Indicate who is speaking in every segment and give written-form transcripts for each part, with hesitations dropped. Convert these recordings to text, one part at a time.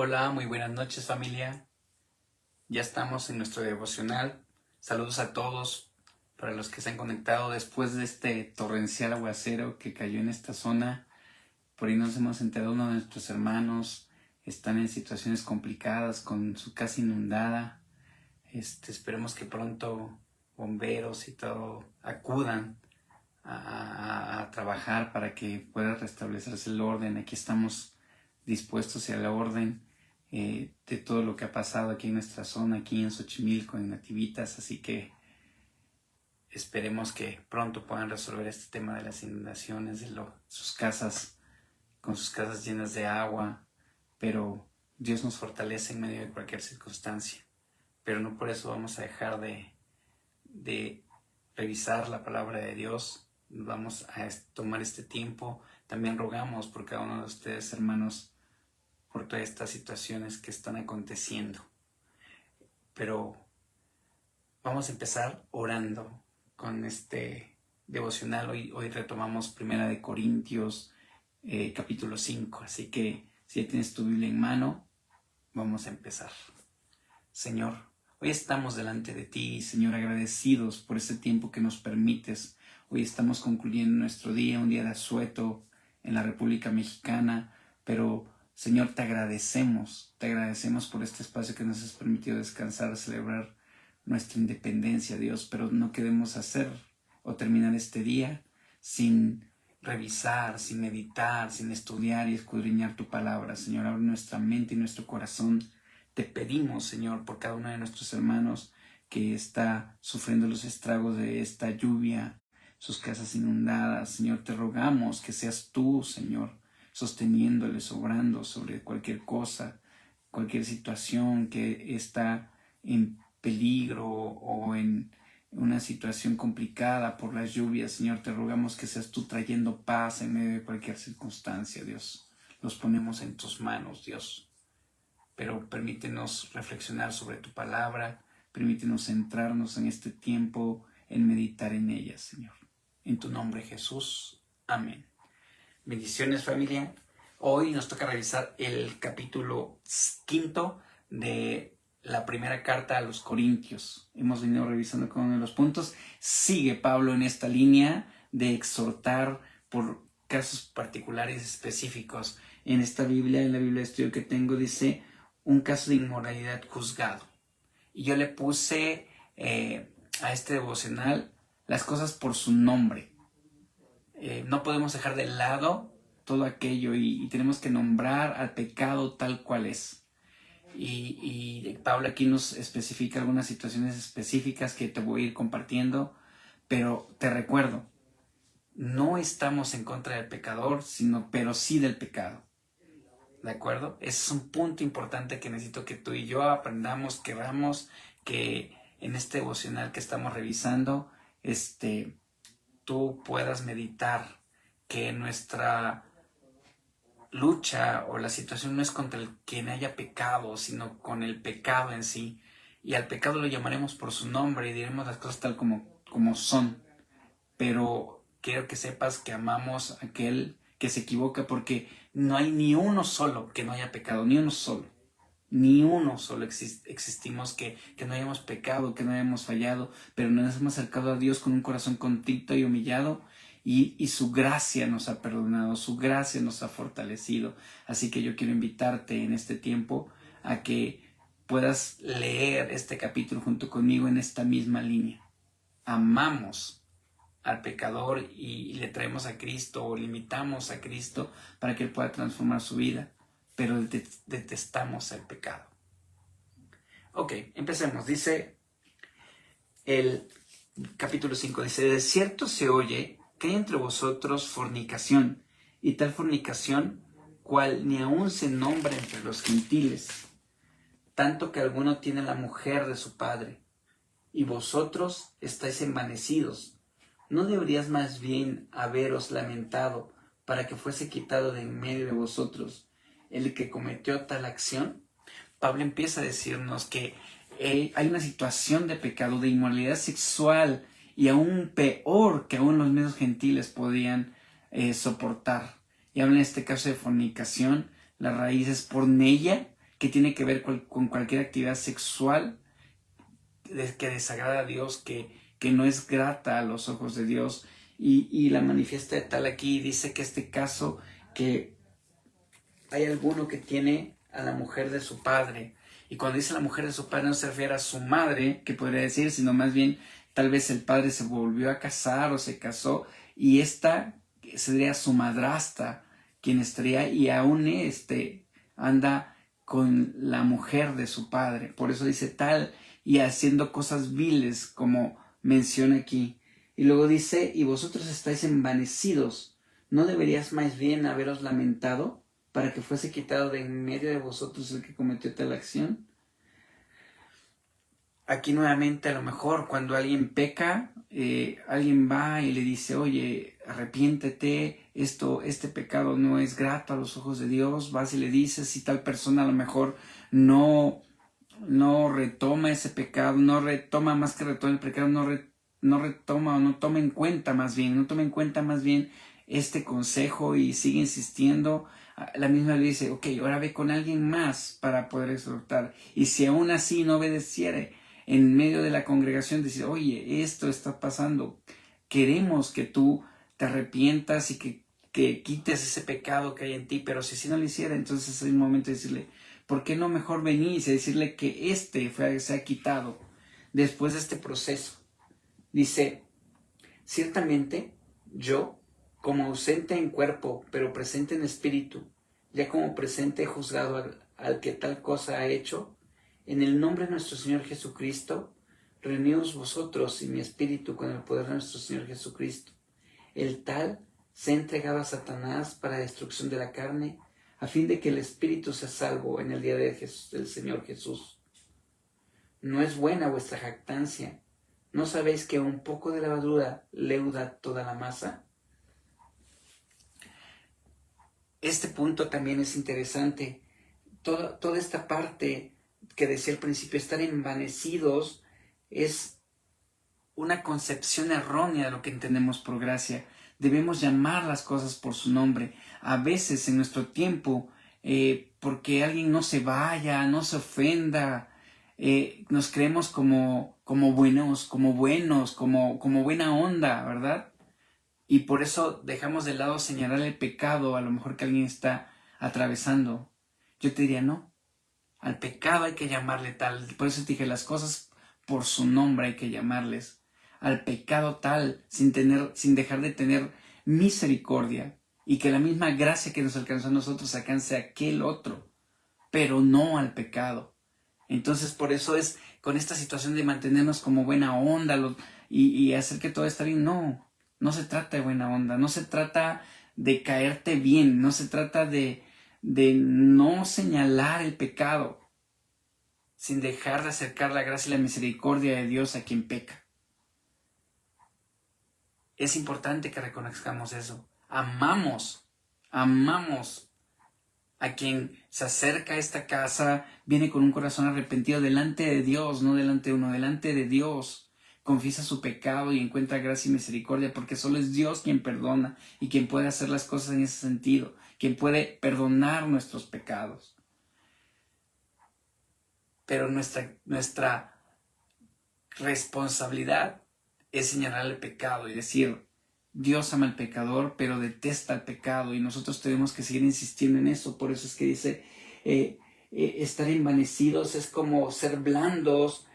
Speaker 1: Hola, muy buenas noches familia. Ya estamos en nuestro devocional. Saludos a todos para los que se han conectado después de este torrencial aguacero que cayó en esta zona. Por ahí nos hemos enterado, uno de nuestros hermanos están en situaciones complicadas con su casa inundada. Esperemos que pronto bomberos y todo acudan a trabajar para que pueda restablecerse el orden. Aquí estamos dispuestos a la orden de todo lo que ha pasado aquí en nuestra zona, aquí en Xochimilco, en Nativitas, así que esperemos que pronto puedan resolver este tema de las inundaciones, sus casas, con sus casas llenas de agua, pero Dios nos fortalece en medio de cualquier circunstancia, pero no por eso vamos a dejar de revisar la palabra de Dios. Vamos a tomar este tiempo. También rogamos por cada uno de ustedes, hermanos, por todas estas situaciones que están aconteciendo. Pero vamos a empezar orando con este devocional. Hoy retomamos 1 Corintios capítulo 5. Así que si ya tienes tu Biblia en mano, vamos a empezar. Señor, hoy estamos delante de ti, Señor, agradecidos por este tiempo que nos permites. Hoy estamos concluyendo nuestro día, un día de asueto en la República Mexicana, pero Señor, te agradecemos por este espacio que nos has permitido descansar, celebrar nuestra independencia, Dios, pero no queremos hacer o terminar este día sin revisar, sin meditar, sin estudiar y escudriñar tu palabra. Señor, abre nuestra mente y nuestro corazón. Te pedimos, Señor, por cada uno de nuestros hermanos que está sufriendo los estragos de esta lluvia, sus casas inundadas. Señor, te rogamos que seas tú, Señor, sosteniéndoles, obrando sobre cualquier cosa, cualquier situación que está en peligro o en una situación complicada por las lluvias. Señor, te rogamos que seas tú trayendo paz en medio de cualquier circunstancia, Dios. Los ponemos en tus manos, Dios. Pero permítenos reflexionar sobre tu palabra, permítenos centrarnos en este tiempo, en meditar en ella, Señor. En tu nombre, Jesús. Amén. Bendiciones, familia. Hoy nos toca revisar el capítulo 5 de la primera carta a los Corintios. Hemos venido revisando cada uno de los puntos. Sigue Pablo en esta línea de exhortar por casos particulares específicos. En esta Biblia, en la Biblia de estudio que tengo, dice un caso de inmoralidad juzgado. Y yo le puse a este devocional las cosas por su nombre. No podemos dejar de lado todo aquello y tenemos que nombrar al pecado tal cual es. Y Pablo aquí nos especifica algunas situaciones específicas que te voy a ir compartiendo, pero te recuerdo, no estamos en contra del pecador, pero sí del pecado. ¿De acuerdo? Ese es un punto importante que necesito que tú y yo aprendamos, queramos que en este devocional que estamos revisando, tú puedas meditar que nuestra lucha o la situación no es contra el quien haya pecado, sino con el pecado en sí. Y al pecado lo llamaremos por su nombre y diremos las cosas tal como son. Pero quiero que sepas que amamos a aquel que se equivoca, porque no hay ni uno solo que no haya pecado, ni uno solo. Ni uno solo existimos que no hayamos pecado, que no hayamos fallado, pero nos hemos acercado a Dios con un corazón contrito y humillado, y su gracia nos ha perdonado, su gracia nos ha fortalecido. Así que yo quiero invitarte en este tiempo a que puedas leer este capítulo junto conmigo en esta misma línea. Amamos al pecador y le traemos a Cristo o le invitamos a Cristo para que Él pueda transformar su vida, pero detestamos el pecado. Ok, empecemos. Dice el capítulo 5, dice: de cierto se oye que hay entre vosotros fornicación, y tal fornicación cual ni aun se nombra entre los gentiles, tanto que alguno tiene la mujer de su padre, y vosotros estáis envanecidos. ¿No deberías más bien haberos lamentado para que fuese quitado de en medio de vosotros el que cometió tal acción? Pablo empieza a decirnos que hay una situación de pecado, de inmoralidad sexual, y aún peor que aún los mismos gentiles podían soportar. Y habla en este caso de fornicación. La raíz es porneia, que tiene que ver con cualquier actividad sexual que desagrada a Dios, que no es grata a los ojos de Dios, y la manifiesta de tal aquí. Dice que este caso, que hay alguno que tiene a la mujer de su padre, y cuando dice la mujer de su padre no se refiere a su madre, que podría decir, sino más bien tal vez el padre se volvió a casar o se casó, y esta sería su madrastra quien estaría, y aún anda con la mujer de su padre. Por eso dice tal, y haciendo cosas viles, como menciona aquí. Y luego dice, y vosotros estáis envanecidos, ¿no deberías más bien haberos lamentado para que fuese quitado de en medio de vosotros el que cometió tal acción? Aquí nuevamente, a lo mejor cuando alguien peca, alguien va y le dice, oye, arrepiéntete, este pecado no es grato a los ojos de Dios. Vas y le dices, si tal persona a lo mejor no retoma ese pecado, no retoma, más que retoma el pecado, no retoma o no toma en cuenta más bien este consejo y sigue insistiendo, la misma le dice, ok, ahora ve con alguien más para poder exhortar. Y si aún así no obedeciere, en medio de la congregación dice, oye, esto está pasando, queremos que tú te arrepientas y que quites ese pecado que hay en ti, pero si no lo hiciera, entonces es el momento de decirle, ¿por qué no mejor venís y decirle que se ha quitado después de este proceso? Dice, ciertamente yo, como ausente en cuerpo, pero presente en espíritu, ya como presente he juzgado al que tal cosa ha hecho, en el nombre de nuestro Señor Jesucristo, reuníos vosotros y mi espíritu con el poder de nuestro Señor Jesucristo. El tal se ha entregado a Satanás para destrucción de la carne, a fin de que el espíritu sea salvo en el día del Señor Jesús. ¿No es buena vuestra jactancia? ¿No sabéis que un poco de levadura leuda toda la masa? Este punto también es interesante. Toda esta parte que decía al principio, estar envanecidos, es una concepción errónea de lo que entendemos por gracia. Debemos llamar las cosas por su nombre. A veces en nuestro tiempo, porque alguien no se vaya, no se ofenda, nos creemos como buenos, como buena onda, ¿verdad? Y por eso dejamos de lado señalar el pecado a lo mejor que alguien está atravesando. Yo te diría, no, al pecado hay que llamarle tal. Por eso te dije, las cosas por su nombre hay que llamarles. Al pecado tal, sin dejar de tener misericordia, y que la misma gracia que nos alcanzó a nosotros alcance a aquel otro, pero no al pecado. Entonces por eso es con esta situación de mantenernos como buena onda y hacer que todo esté bien. No se trata de buena onda, no se trata de caerte bien, no se trata de no señalar el pecado sin dejar de acercar la gracia y la misericordia de Dios a quien peca. Es importante que reconozcamos eso. Amamos a quien se acerca a esta casa, viene con un corazón arrepentido delante de Dios, no delante de uno, delante de Dios. Confiesa su pecado y encuentra gracia y misericordia, porque solo es Dios quien perdona y quien puede hacer las cosas en ese sentido, quien puede perdonar nuestros pecados. Pero nuestra responsabilidad es señalar el pecado y decir, Dios ama al pecador, pero detesta el pecado, y nosotros tenemos que seguir insistiendo en eso. Por eso es que dice, estar envanecidos es como ser blandos,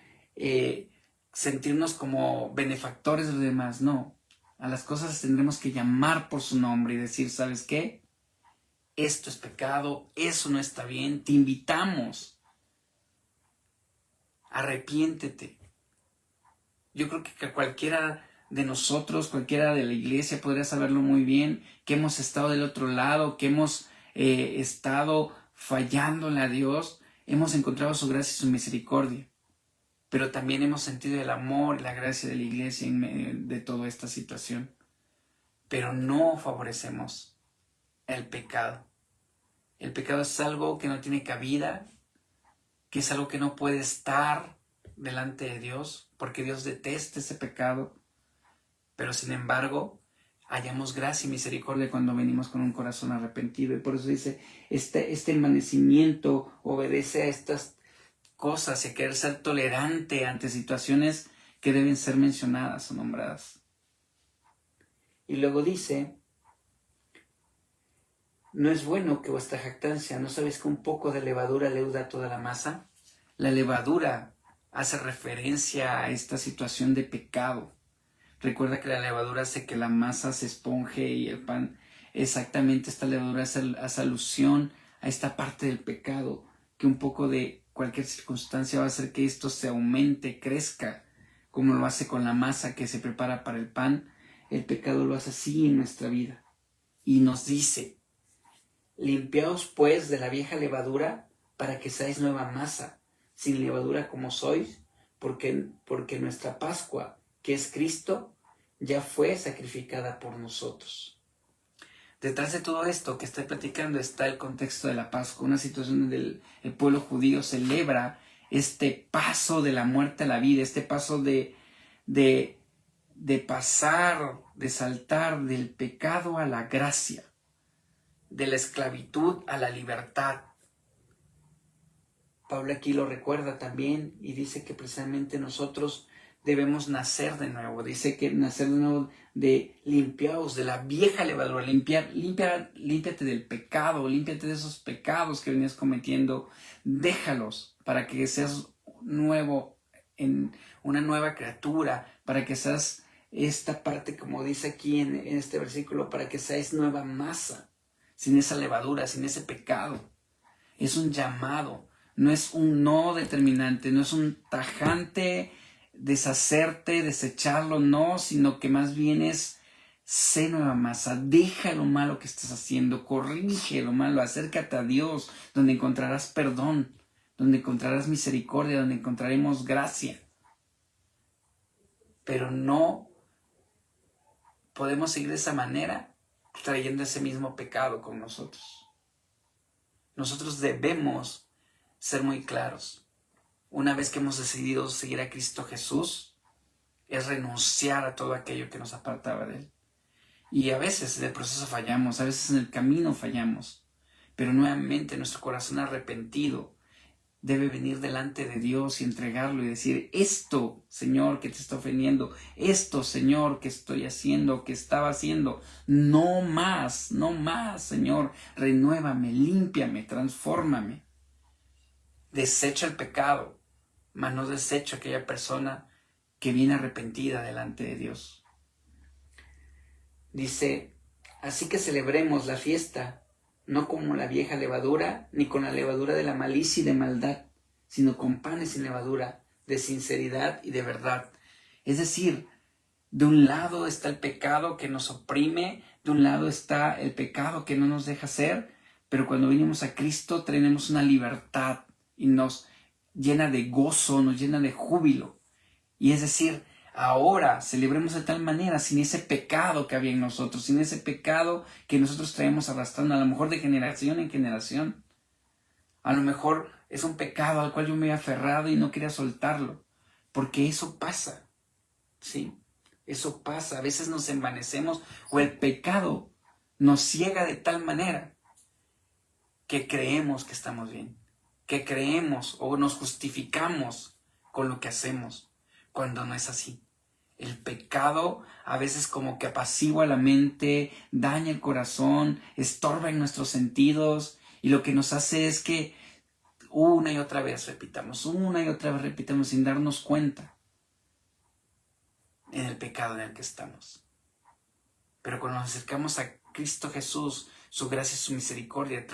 Speaker 1: sentirnos como benefactores de los demás. No, a las cosas tendremos que llamar por su nombre y decir, ¿sabes qué? Esto es pecado, eso no está bien, te invitamos, arrepiéntete. Yo creo que cualquiera de nosotros, cualquiera de la iglesia podría saberlo muy bien, que hemos estado del otro lado, que hemos estado fallándole a Dios, hemos encontrado su gracia y su misericordia, pero también hemos sentido el amor y la gracia de la iglesia en medio de toda esta situación, pero no favorecemos el pecado. El pecado es algo que no tiene cabida, que es algo que no puede estar delante de Dios, porque Dios detesta ese pecado. Pero sin embargo, hallamos gracia y misericordia cuando venimos con un corazón arrepentido. Y por eso dice, este envanecimiento obedece a estas cosas y a querer ser tolerante ante situaciones que deben ser mencionadas o nombradas. Y luego dice, ¿no es bueno que vuestra jactancia, no sabéis que un poco de levadura leuda toda la masa? La levadura hace referencia a esta situación de pecado. Recuerda que la levadura hace que la masa se esponje y el pan, exactamente esta levadura hace alusión a esta parte del pecado, que un poco de cualquier circunstancia va a hacer que esto se aumente, crezca, como lo hace con la masa que se prepara para el pan. El pecado lo hace así en nuestra vida. Y nos dice, limpiaos pues de la vieja levadura para que seáis nueva masa, sin levadura como sois, porque nuestra Pascua, que es Cristo, ya fue sacrificada por nosotros. Detrás de todo esto que estoy platicando está el contexto de la Pascua, una situación donde el pueblo judío celebra este paso de la muerte a la vida, este paso de pasar, de saltar del pecado a la gracia, de la esclavitud a la libertad. Pablo aquí lo recuerda también y dice que precisamente nosotros debemos nacer de nuevo. Dice que nacer de nuevo, de limpiaos de la vieja levadura, límpiate del pecado, límpiate de esos pecados que venías cometiendo, déjalos para que seas nuevo, en una nueva criatura, para que seas esta parte, como dice aquí en este versículo, para que seáis nueva masa, sin esa levadura, sin ese pecado. Es un llamado, no es un no determinante, no es un tajante deshacerte, desecharlo, no, sino que más bien es sé nueva masa, deja lo malo que estás haciendo, corrige lo malo, acércate a Dios, donde encontrarás perdón, donde encontrarás misericordia, donde encontraremos gracia. Pero no podemos seguir de esa manera trayendo ese mismo pecado con nosotros. Nosotros debemos ser muy claros. Una vez que hemos decidido seguir a Cristo Jesús, es renunciar a todo aquello que nos apartaba de Él. Y a veces en el proceso fallamos, a veces en el camino fallamos, pero nuevamente nuestro corazón arrepentido debe venir delante de Dios y entregarlo y decir, esto, Señor, que te está ofendiendo, esto, Señor, que estoy haciendo, que estaba haciendo, no más, Señor, renuévame, límpiame, transfórmame. Desecha el pecado, mas no desecho a aquella persona que viene arrepentida delante de Dios. Dice, así que celebremos la fiesta, no como la vieja levadura, ni con la levadura de la malicia y de maldad, sino con panes sin levadura, de sinceridad y de verdad. Es decir, de un lado está el pecado que nos oprime, de un lado está el pecado que no nos deja ser, pero cuando venimos a Cristo tenemos una libertad y nos llena de gozo, nos llena de júbilo. Y es decir, ahora celebremos de tal manera sin ese pecado que había en nosotros, sin ese pecado que nosotros traemos arrastrando, a lo mejor de generación en generación. A lo mejor es un pecado al cual yo me he aferrado y no quería soltarlo, porque eso pasa, ¿sí? Eso pasa, a veces nos envanecemos o el pecado nos ciega de tal manera que creemos que estamos bien, que creemos o nos justificamos con lo que hacemos, cuando no es así. El pecado a veces como que apacigua la mente, daña el corazón, estorba en nuestros sentidos y lo que nos hace es que una y otra vez repitamos sin darnos cuenta en el pecado en el que estamos. Pero cuando nos acercamos a Cristo Jesús, su gracia y su misericordia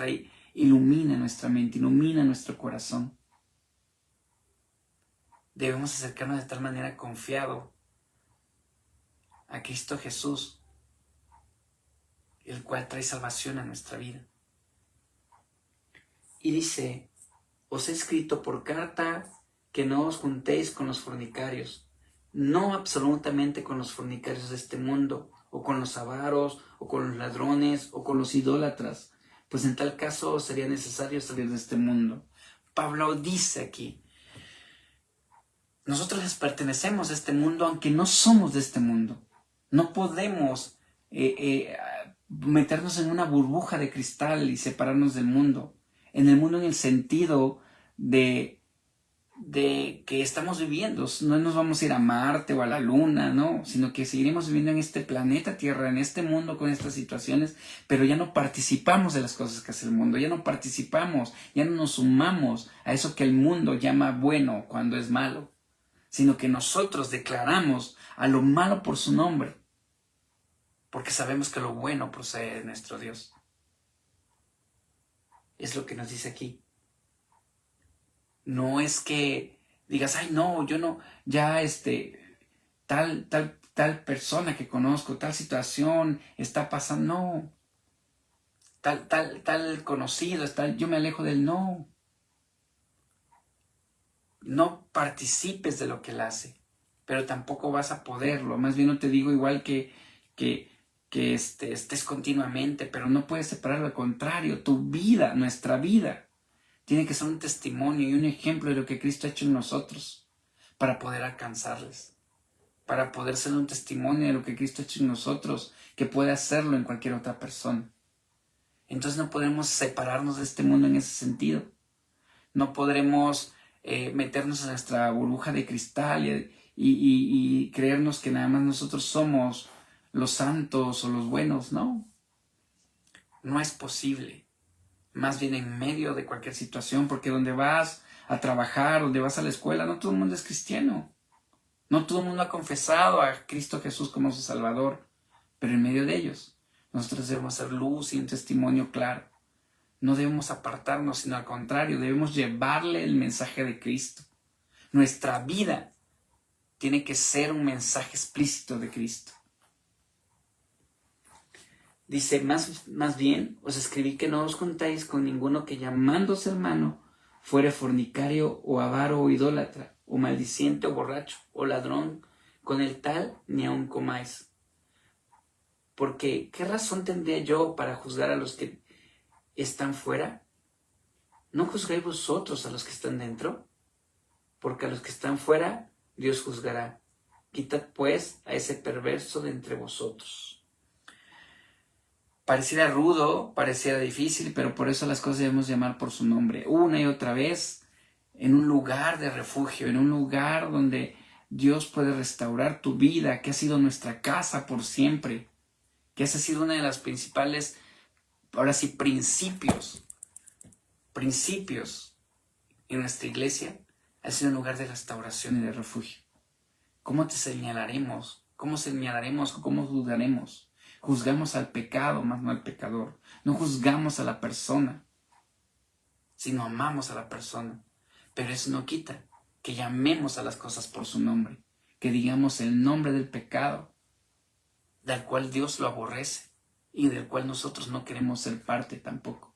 Speaker 1: ilumina nuestra mente, ilumina nuestro corazón. Debemos acercarnos de tal manera confiado a Cristo Jesús, el cual trae salvación a nuestra vida. Y dice, os he escrito por carta que no os juntéis con los fornicarios, no absolutamente con los fornicarios de este mundo, o con los avaros, o con los ladrones, o con los idólatras, pues en tal caso sería necesario salir de este mundo. Pablo dice aquí, nosotros les pertenecemos a este mundo, aunque no somos de este mundo. No podemos meternos en una burbuja de cristal y separarnos del mundo. En el mundo en el sentido de que estamos viviendo. No nos vamos a ir a Marte o a la Luna, no, sino que seguiremos viviendo en este planeta Tierra, en este mundo con estas situaciones, pero ya no participamos de las cosas que hace el mundo, ya no participamos, ya no nos sumamos a eso que el mundo llama bueno cuando es malo, sino que nosotros declaramos a lo malo por su nombre, porque sabemos que lo bueno procede de nuestro Dios. Es lo que nos dice aquí. No es que digas, ay no, yo no, ya tal persona que conozco, tal situación está pasando, no. Tal conocido, yo me alejo del no. No participes de lo que él hace, pero tampoco vas a poderlo. Más bien no te digo igual que estés continuamente, pero no puedes separarlo. Al contrario, tu vida, nuestra vida, tiene que ser un testimonio y un ejemplo de lo que Cristo ha hecho en nosotros para poder alcanzarles, para poder ser un testimonio de lo que Cristo ha hecho en nosotros, que puede hacerlo en cualquier otra persona. Entonces no podemos separarnos de este mundo en ese sentido. No podremos meternos en nuestra burbuja de cristal y creernos que nada más nosotros somos los santos o los buenos. No, no es posible. Más bien en medio de cualquier situación, porque donde vas a trabajar, donde vas a la escuela, no todo el mundo es cristiano. No todo el mundo ha confesado a Cristo Jesús como su Salvador, pero en medio de ellos nosotros debemos ser luz y un testimonio claro. No debemos apartarnos, sino al contrario, debemos llevarle el mensaje de Cristo. Nuestra vida tiene que ser un mensaje explícito de Cristo. Dice, más bien, os escribí que no os juntáis con ninguno que llamándose hermano fuere fornicario o avaro o idólatra, o maldiciente o borracho, o ladrón, con el tal ni aun comáis. Porque, ¿qué razón tendría yo para juzgar a los que están fuera? ¿No juzgáis vosotros a los que están dentro? Porque a los que están fuera, Dios juzgará. Quitad pues a ese perverso de entre vosotros. Pareciera rudo, pareciera difícil, pero por eso las cosas debemos llamar por su nombre. Una y otra vez, en un lugar de refugio, en un lugar donde Dios puede restaurar tu vida, que ha sido nuestra casa por siempre, que esa ha sido una de las principales, ahora sí, principios en nuestra iglesia, ha sido un lugar de restauración y de refugio. ¿Cómo te señalaremos? ¿Cómo señalaremos? ¿Cómo juzgaremos? Juzgamos al pecado, más no al pecador. No juzgamos a la persona, sino amamos a la persona. Pero eso no quita que llamemos a las cosas por su nombre, que digamos el nombre del pecado, del cual Dios lo aborrece y del cual nosotros no queremos ser parte tampoco.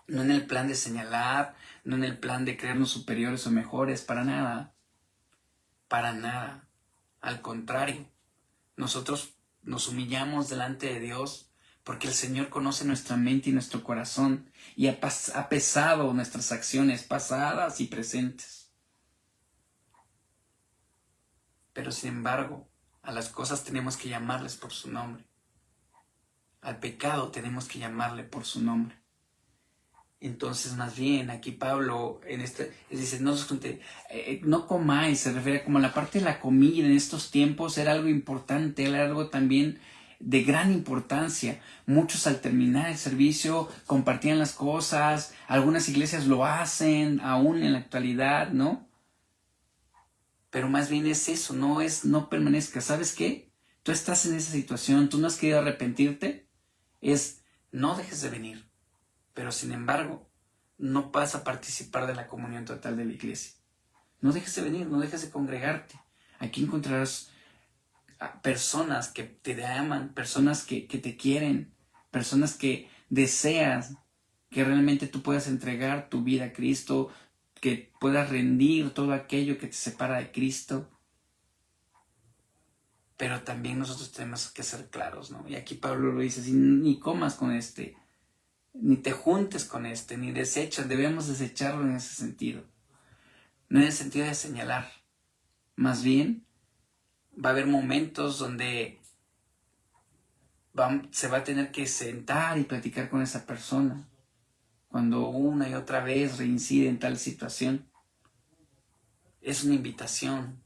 Speaker 1: No en el plan de señalar, no en el plan de creernos superiores o mejores, para nada. Para nada. Al contrario, nosotros nos humillamos delante de Dios porque el Señor conoce nuestra mente y nuestro corazón y ha pesado nuestras acciones pasadas y presentes. Pero sin embargo, a las cosas tenemos que llamarles por su nombre. Al pecado tenemos que llamarle por su nombre. Entonces, más bien, aquí Pablo dice, no comáis, se refiere como la parte de la comida en estos tiempos era algo importante, era algo también de gran importancia. Muchos al terminar el servicio compartían las cosas, algunas iglesias lo hacen aún en la actualidad, ¿no? Pero más bien es eso, no permanezcas. ¿Sabes qué? Tú estás en esa situación, tú no has querido arrepentirte, no dejes de venir. Pero sin embargo, no vas a participar de la comunión total de la iglesia. No dejes de venir, no dejes de congregarte. Aquí encontrarás personas que te aman, personas que te quieren, personas que deseas que realmente tú puedas entregar tu vida a Cristo, que puedas rendir todo aquello que te separa de Cristo. Pero también nosotros tenemos que ser claros, ¿no? Y aquí Pablo lo dice, ni comas con ni te juntes con ni desechas, debemos desecharlo en ese sentido. No en el sentido de señalar. Más bien, va a haber momentos donde se va a tener que sentar y platicar con esa persona cuando una y otra vez reincide en tal situación. Es una invitación,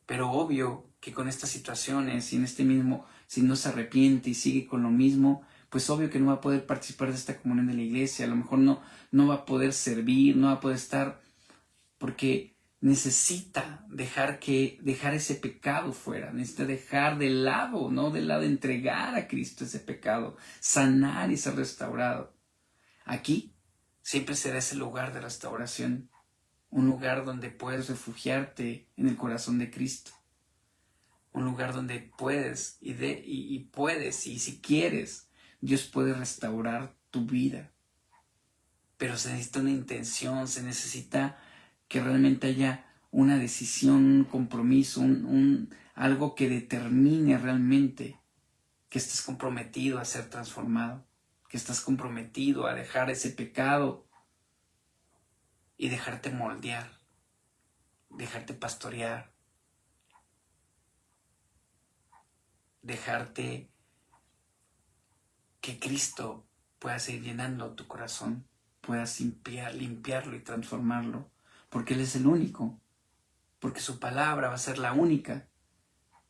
Speaker 1: pero obvio que con estas situaciones y en este mismo, si no se arrepiente y sigue con lo mismo, pues obvio que no va a poder participar de esta comunión de la iglesia, a lo mejor no va a poder servir, no va a poder estar, porque necesita dejar ese pecado fuera, necesita dejar de lado, entregar a Cristo ese pecado, sanar y ser restaurado. Aquí siempre será ese lugar de restauración, un lugar donde puedes refugiarte en el corazón de Cristo, un lugar donde puedes y si quieres, Dios puede restaurar tu vida. Pero se necesita una intención, se necesita que realmente haya una decisión, un compromiso, algo que determine realmente que estés comprometido a ser transformado, que estás comprometido a dejar ese pecado y dejarte moldear, dejarte pastorear, dejarte que Cristo pueda seguir llenando tu corazón, puedas limpiarlo y transformarlo, porque Él es el único, porque su palabra va a ser la única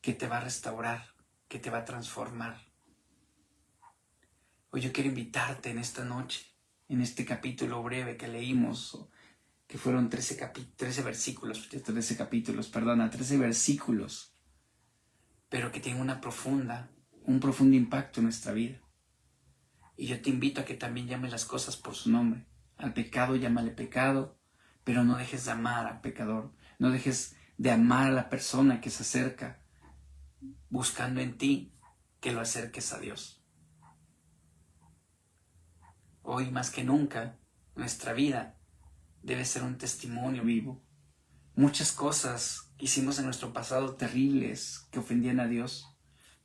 Speaker 1: que te va a restaurar, que te va a transformar. Hoy yo quiero invitarte en esta noche, en este capítulo breve que leímos, que fueron 13 versículos, 13 versículos, pero que tienen un profundo impacto en nuestra vida. Y yo te invito a que también llames las cosas por su nombre. Al pecado llámale pecado, pero no dejes de amar al pecador, no dejes de amar a la persona que se acerca, buscando en ti que lo acerques a Dios. Hoy más que nunca, nuestra vida debe ser un testimonio vivo. Muchas cosas hicimos en nuestro pasado terribles que ofendían a Dios,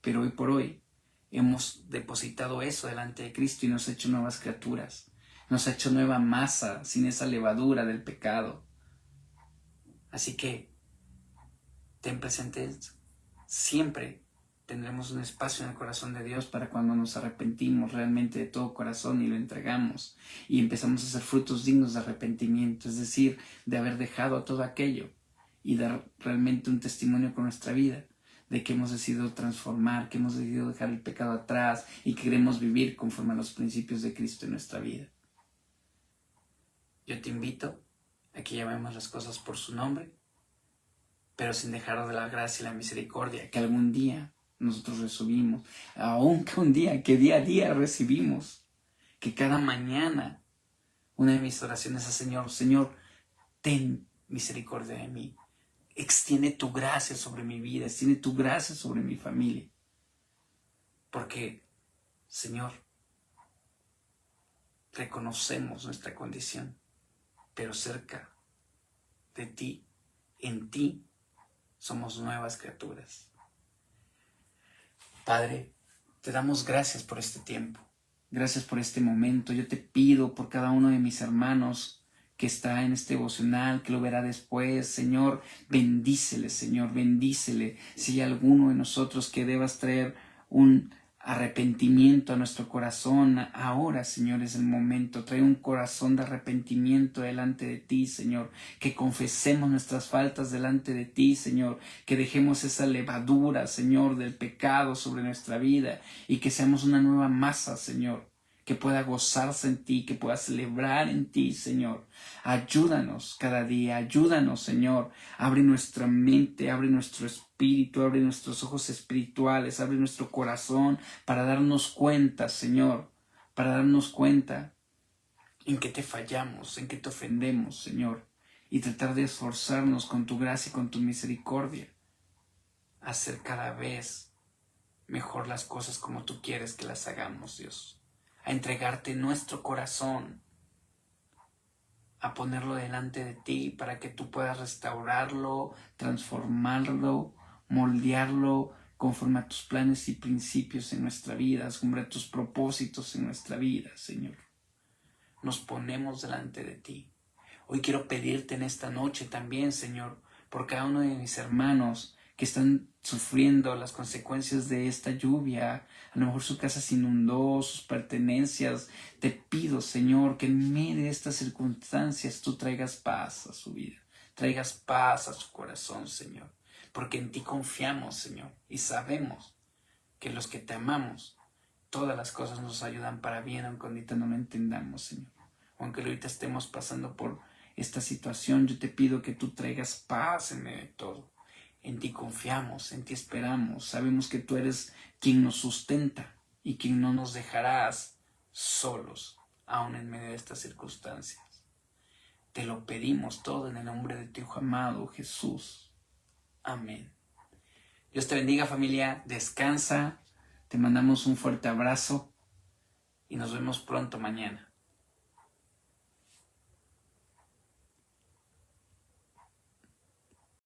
Speaker 1: pero hoy por hoy hemos depositado eso delante de Cristo y nos ha hecho nuevas criaturas, nos ha hecho nueva masa sin esa levadura del pecado. Así que ten presente, siempre tendremos un espacio en el corazón de Dios para cuando nos arrepentimos realmente de todo corazón y lo entregamos y empezamos a hacer frutos dignos de arrepentimiento, es decir, de haber dejado todo aquello y dar realmente un testimonio con nuestra vida de que hemos decidido transformar, que hemos decidido dejar el pecado atrás y que queremos vivir conforme a los principios de Cristo en nuestra vida. Yo te invito a que llamemos las cosas por su nombre, pero sin dejar de la gracia y la misericordia que algún día nosotros recibimos, aunque un día, que día a día recibimos, que cada mañana una de mis oraciones es: Señor, ten misericordia de mí, extiende tu gracia sobre mi vida, extiende tu gracia sobre mi familia, porque, Señor, reconocemos nuestra condición, pero cerca de ti, en ti, somos nuevas criaturas. Padre, te damos gracias por este tiempo, gracias por este momento. Yo te pido por cada uno de mis hermanos que está en este devocional, que lo verá después. Señor, bendícele, Señor, bendícele. Si hay alguno de nosotros que debas traer un arrepentimiento a nuestro corazón, ahora, Señor, es el momento. Trae un corazón de arrepentimiento delante de ti, Señor, que confesemos nuestras faltas delante de ti, Señor, que dejemos esa levadura, Señor, del pecado sobre nuestra vida y que seamos una nueva masa, Señor, que pueda gozarse en ti, que pueda celebrar en ti, Señor. Ayúdanos cada día, ayúdanos, Señor. Abre nuestra mente, abre nuestro espíritu, abre nuestros ojos espirituales, abre nuestro corazón para darnos cuenta, Señor, para darnos cuenta en que te fallamos, en que te ofendemos, Señor, y tratar de esforzarnos con tu gracia y con tu misericordia a hacer cada vez mejor las cosas como tú quieres que las hagamos, Dios. A entregarte nuestro corazón, a ponerlo delante de ti para que tú puedas restaurarlo, transformarlo, moldearlo conforme a tus planes y principios en nuestra vida, conforme a tus propósitos en nuestra vida, Señor. Nos ponemos delante de ti. Hoy quiero pedirte en esta noche también, Señor, por cada uno de mis hermanos que están sufriendo las consecuencias de esta lluvia. A lo mejor su casa se inundó, sus pertenencias. Te pido, Señor, que en medio de estas circunstancias tú traigas paz a su vida, traigas paz a su corazón, Señor, porque en ti confiamos, Señor, y sabemos que los que te amamos, todas las cosas nos ayudan para bien, aunque ahorita no lo entendamos, Señor. Aunque ahorita estemos pasando por esta situación, yo te pido que tú traigas paz en medio de todo. En ti confiamos, en ti esperamos. Sabemos que tú eres quien nos sustenta y quien no nos dejarás solos, aun en medio de estas circunstancias. Te lo pedimos todo en el nombre de tu Hijo amado, Jesús. Amén. Dios te bendiga, familia. Descansa. Te mandamos un fuerte abrazo y nos vemos pronto mañana.